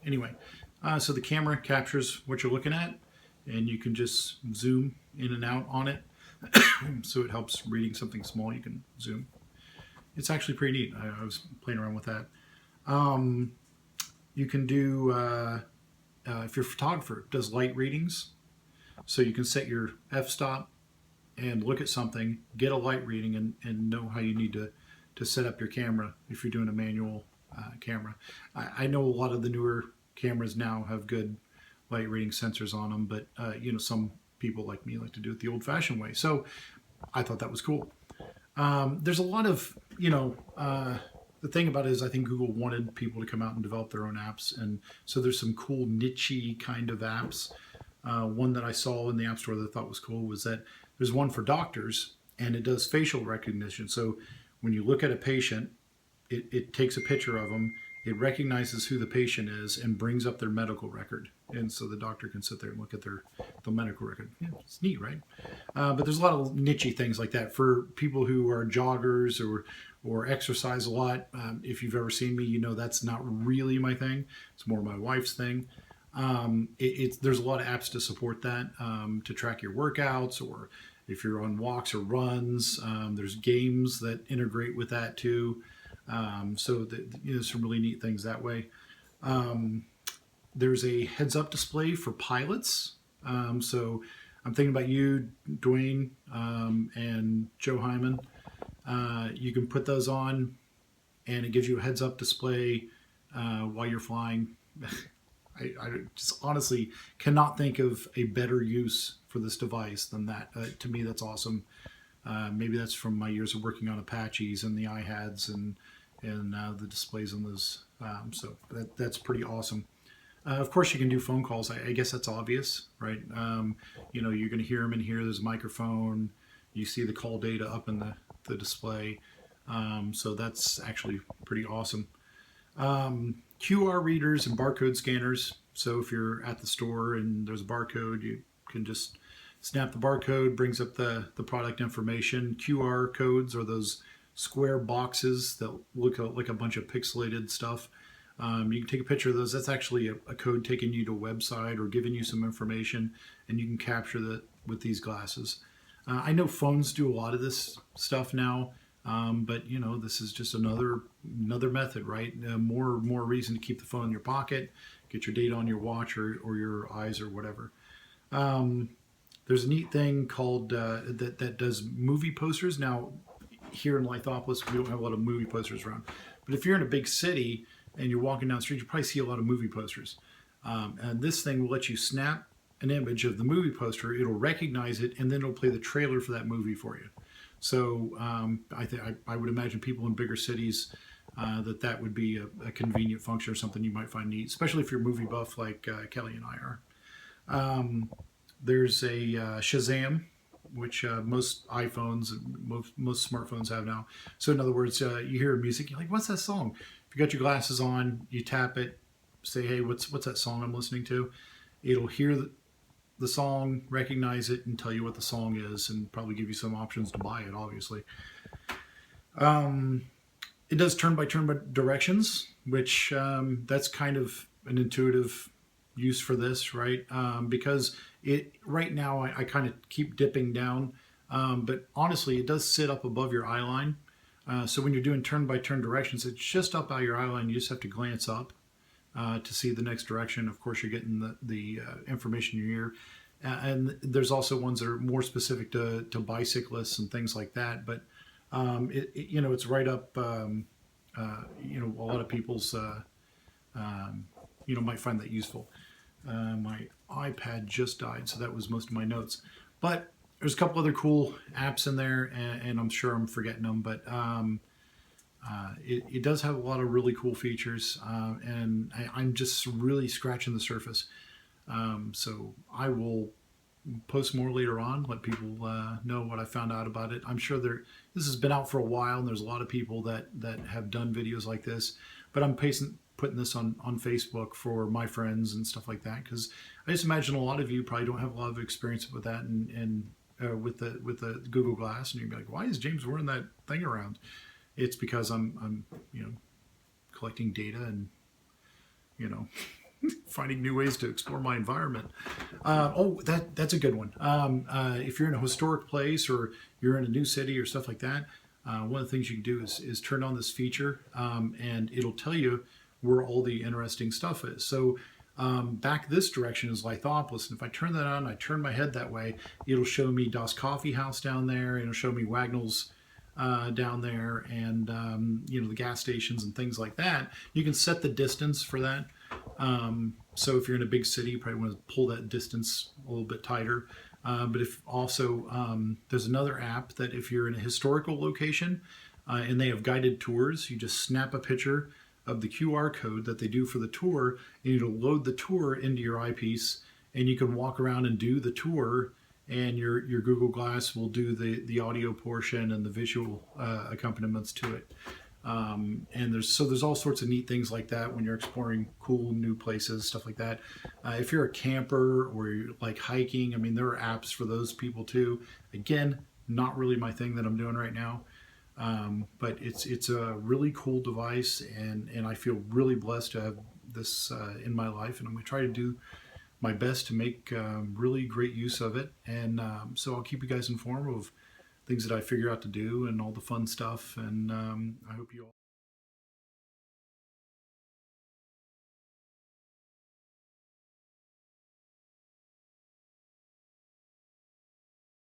Anyway, so the camera captures what you're looking at, and you can just zoom in and out on it. So it helps reading something small. You can zoom. It's actually pretty neat. I was playing around with that. You can do, if you're a photographer, it does light readings. So you can set your f-stop and look at something, get a light reading, and know how you need to set up your camera if you're doing a manual camera. I know a lot of the newer cameras now have good light reading sensors on them, but some people like me like to do it the old-fashioned way. So I thought that was cool. There's a lot of, the thing about it is I think Google wanted people to come out and develop their own apps. And so there's some cool niche-y kind of apps. One that I saw in the App Store that I thought was cool was that there's one for doctors, and it does facial recognition. So when you look at a patient, it takes a picture of them, it recognizes who the patient is, and brings up their medical record. And so the doctor can sit there and look at the medical record. Yeah, it's neat, right? But there's a lot of niche-y things like that for people who are joggers or exercise a lot. If you've ever seen me, you know that's not really my thing. It's more my wife's thing. There's a lot of apps to support that, to track your workouts, or if you're on walks or runs. There's games that integrate with that too. So there's some really neat things that way. There's a heads-up display for pilots. So I'm thinking about you, Dwayne, and Joe Hyman. You can put those on, and it gives you a heads-up display while you're flying. I just honestly cannot think of a better use for this device than that. To me, that's awesome. Maybe that's from my years of working on Apaches and the iHads and the displays on those. So that's pretty awesome. Of course, you can do phone calls. I guess that's obvious, right? You're going to hear them in here. There's a microphone. You see the call data up in the display. So that's actually pretty awesome. QR readers and barcode scanners. So if you're at the store and there's a barcode, you can just snap the barcode, brings up the product information. QR codes are those square boxes that look like a bunch of pixelated stuff. You can take a picture of those. That's actually a code taking you to a website or giving you some information, and you can capture that with these glasses. I know phones do a lot of this stuff now, but this is just another method, right? More reason to keep the phone in your pocket, get your data on your watch or your eyes or whatever. There's a neat thing called that does movie posters. Now, here in Lithopolis, we don't have a lot of movie posters around, but if you're in a big city and you're walking down the street, you probably see a lot of movie posters. And this thing will let you snap an image of the movie poster. It'll recognize it, and then it'll play the trailer for that movie for you. So I would imagine people in bigger cities that would be a convenient function or something you might find neat, especially if you're a movie buff like Kelly and I are. There's a Shazam, which most iPhones, most smartphones have now. So in other words, you hear music, you're like, what's that song? If you got your glasses on, you tap it, say, hey, what's that song I'm listening to? It'll hear the song, recognize it, and tell you what the song is, and probably give you some options to buy it, obviously. It does turn-by-turn directions, which that's kind of an intuitive use for this, right? Because right now I kind of keep dipping down, but honestly, it does sit up above your eye line. So when you're doing turn-by-turn directions, it's just up by your eye line. You just have to glance up to see the next direction. Of course, you're getting the information in your ear. And there's also ones that are more specific to bicyclists and things like that. But it's right up. A lot of people's might find that useful. My iPad just died, so that was most of my notes. But there's a couple other cool apps in there, and I'm sure I'm forgetting them. But it does have a lot of really cool features, and I'm just really scratching the surface. So I will post more later on, let people know what I found out about it. I'm sure this has been out for a while, and there's a lot of people that have done videos like this, but I'm putting this on Facebook for my friends and stuff like that, because I just imagine a lot of you probably don't have a lot of experience with that and with the Google Glass, and you'd be like, why is James wearing that thing around? It's because I'm collecting data and finding new ways to explore my environment. That's a good one. If you're in a historic place or you're in a new city or stuff like that, one of the things you can do is turn on this feature, and it'll tell you where all the interesting stuff is. So back this direction is Lithopolis, and if I turn that on, I turn my head that way, it'll show me Das Coffee House down there, it'll show me Wagnall's down there, and the gas stations and things like that. You can set the distance for that. So if you're in a big city, you probably want to pull that distance a little bit tighter. But if also there's another app that if you're in a historical location and they have guided tours, you just snap a picture of the QR code that they do for the tour, and it'll load the tour into your eyepiece, and you can walk around and do the tour, and your Google Glass will do the audio portion and the visual accompaniments to it. And there's all sorts of neat things like that when you're exploring cool new places, stuff like that. If you're a camper or you're like hiking, I mean, there are apps for those people too. Again, not really my thing that I'm doing right now. But it's a really cool device, and I feel really blessed to have this in my life, and I'm going to try to do my best to make really great use of it. And so I'll keep you guys informed of things that I figure out to do and all the fun stuff, and I hope you all